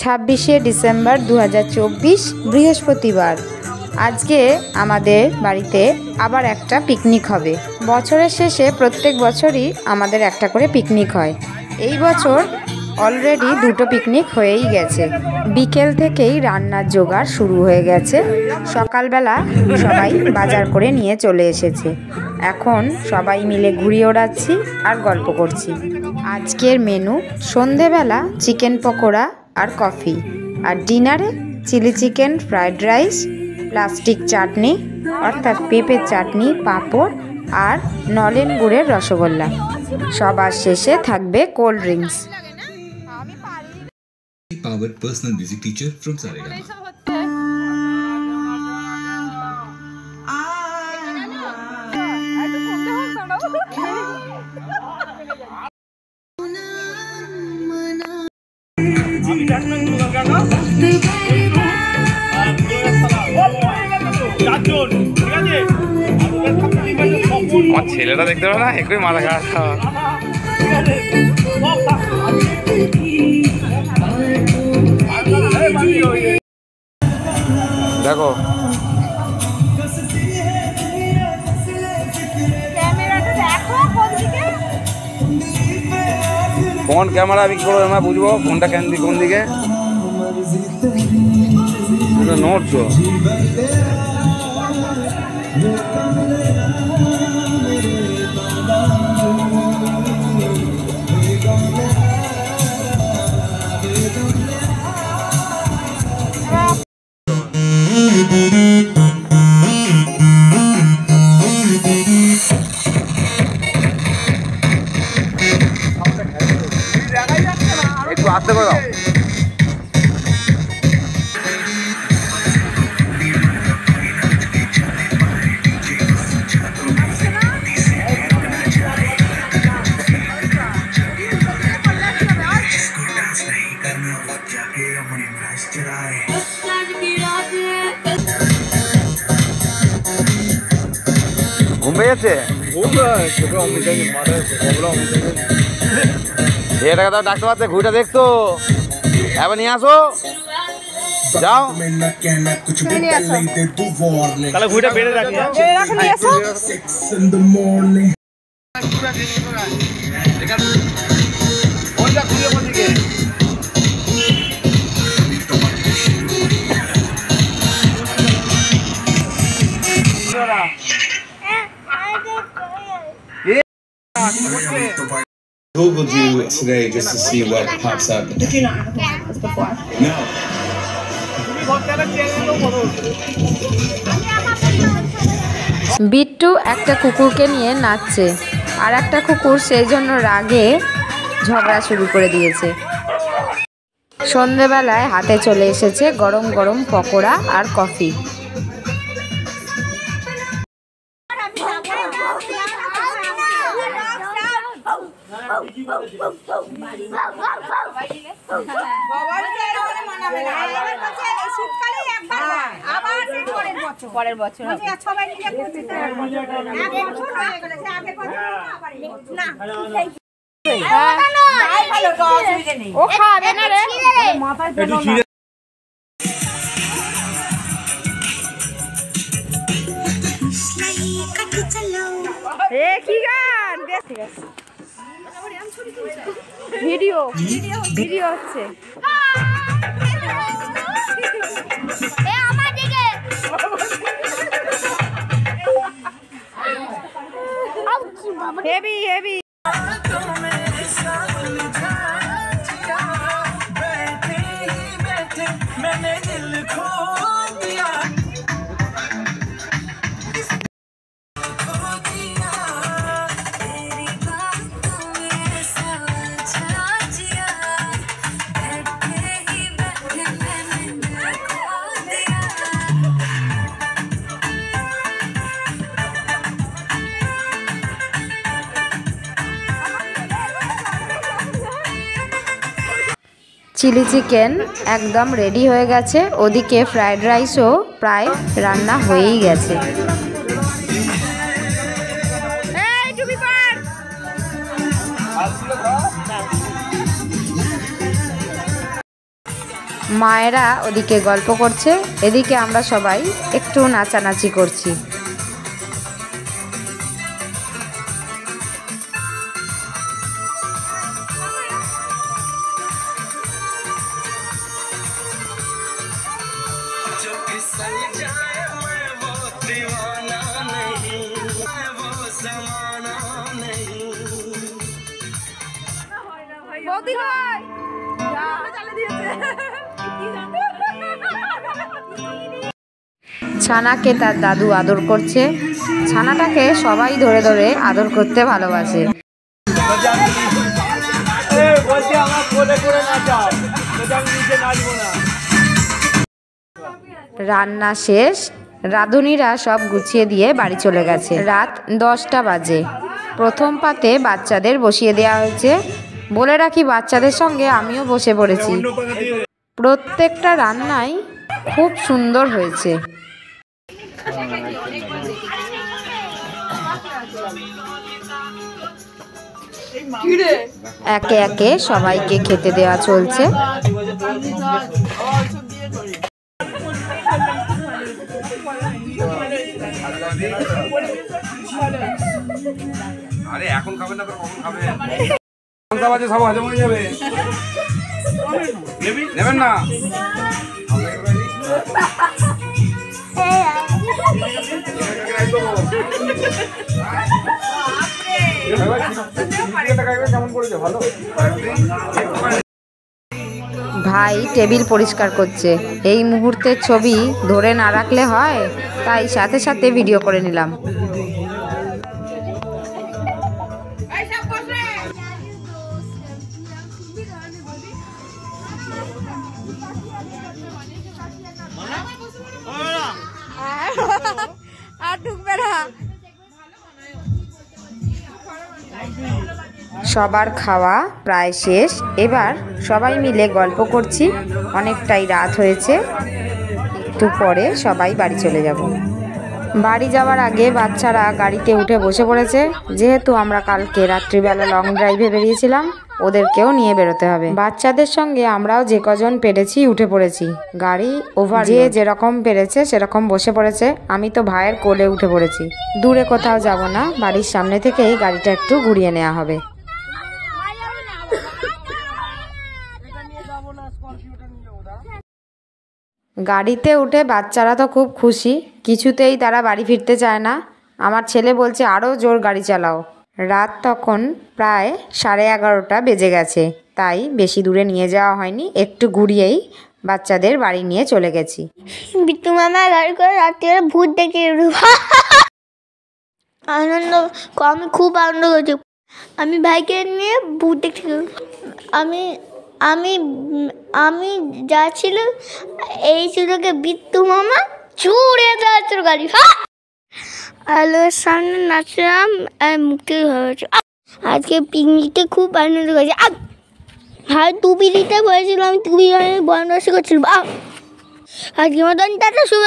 26শে December 2024 বৃহস্পতিবার। আজকে আমাদের বাড়িতে আবার একটা পিকনিক হবে। বছরের শেষে প্রত্যেক বছরই আমাদের একটা করে পিকনিক হয়। এই বছর অলরেডি দুটো পিকনিক হয়েই গেছে। বিকেল থেকেই রান্নার জোগাড় শুরু হয়ে গেছে। সকালবেলা সবাই বাজার করে নিয়ে চলে এসেছে। এখন সবাই মিলে ঘুড়ি ওড়াচ্ছি আর গল্প করছি। আজকের মেনু সন্ধেবেলা চিকেন পকোড়া আর কফি, আর ডিনারে chilli chicken, fried rice, plastic chutney অর্থাৎ পেঁপের চাটনি, পাঁপড় আর নলেন গুড়ের রসগোল্লা। সবার শেষে থাকবে cold drinks. Powered personal music teacher from Saregama. আমার ছেলেটা দেখতে পাবে না, একই মাথা খারাপ। দেখো কোন ক্যামেরা আমি কি করবো, আমরা বুঝবো কোনটা কোন দিকে নড়ছো। একটু আস্তে করে দাও। ঘুম পেয়ে যাচ্ছে, এটাকে তো ডাক্তার পাচ্ছে, ঘুড়িটা দেখতো, এবার নিয়ে আসো, যাও তাহলে ঘুড়িটা বেড়ে রাখি। Googled you today just to see what pops up. Did you not have this before? No. Bittu একটা কুকুরকে নিয়ে নাচছে, আর একটা কুকুর সেই জন্য রাগে ঝগড়া শুরু করে দিয়েছে। সন্ধেবেলায় হাতে চলে এসেছে গরম গরম পকোড়া আর কফি। পরের বছর ও খাবে না রে, কি গান? ঠিক আছে, ভিডিও ভিডিও হচ্ছে। Heavy heavy. চিলি চিকেন একদম রেডি হয়ে গেছে, ওদিকে ফ্রাইড রাইসও প্রায় রান্না হয়েই গেছে। মায়েরা ওদিকে গল্প করছে, এদিকে আমরা সবাই একটু নাচানাচি করছি। বৌদি ভাই চালে দিয়েছে। ছানাকে তার দাদু আদর করছে। ছানাটাকে সবাই ধরে ধরে আদর করতে ভালোবাসে। রান্না শেষ, রাঁধুনিরা সব গুছিয়ে দিয়ে বাড়ি চলে গেছে। রাত 10টা বাজে। প্রথম পাতে বাচ্চাদের বসিয়ে দেওয়া হয়েছে। বলে রাখি, বাচ্চাদের সঙ্গে আমিও বসে পড়েছি। প্রত্যেকটা রান্নাই খুব সুন্দর হয়েছে। একে একে সবাইকে খেতে দেওয়া চলছে। আরে এখন খাবেন না তো কখন খাবেন? কোনটা বাজে সব হজম হয়ে যাবে। নেবেন না? ভাই টেবিল পরিষ্কার করছে। এই মুহূর্তের ছবি ধরে না রাখলে হয়, তাই সাথে সাথে ভিডিও করে নিলাম। আর ঢুকবে না। সবার খাওয়া প্রায় শেষ। এবার সবাই মিলে গল্প করছি। অনেকটাই রাত হয়েছে, একটু পরে সবাই বাড়ি চলে যাব। বাড়ি যাওয়ার আগে বাচ্চারা গাড়িতে উঠে বসে পড়েছে। যেহেতু আমরা কালকে রাত্রিবেলা লং ড্রাইভে বেরিয়েছিলাম, ওদেরকেও নিয়ে বেরোতে হবে। বাচ্চাদের সঙ্গে আমরাও যে কজন পেরেছি উঠে পড়েছি। গাড়ি ওভার, যে যেরকম পেরেছে সেরকম বসে পড়েছে। আমি তো ভাইয়ের কোলে উঠে পড়েছি। দূরে কোথাও যাব না, বাড়ির সামনে থেকেই গাড়িটা একটু ঘুরিয়ে নেওয়া হবে। গাড়িতে উঠে বাচ্চারা তো খুব খুশি, কিছুতেই তারা বাড়ি ফিরতে চায় না। আমার ছেলে বলছে আরও জোর গাড়ি চালাও। রাত তখন প্রায় 11:30 বেজে গেছে, তাই বেশি দূরে নিয়ে যাওয়া হয়নি। একটু ঘুরিয়েই বাচ্চাদের বাড়ি নিয়ে চলে গেছি। বিট্টু মামা গাড়ি করে রাত্রিবেলা ভূত দেখে আনন্দ, আমি খুব আনন্দ করছি। আমি ভাইকে নিয়ে ভূত দেখতে আমি আমি আমি যাচ্ছিল, এই ছিল বিট্টু মামা চুড়ে যাচ্ছিল গাড়ি, আলোর সামনে নাচলাম আর মুক্তি হয়েছে। আজকে পিকনিকটা খুব আনন্দ করেছি। ভাই টুপি দিতে বলেছিল, আমি টুপি বন্ধ করছিলাম। আজকে মতন টাটা, শুভ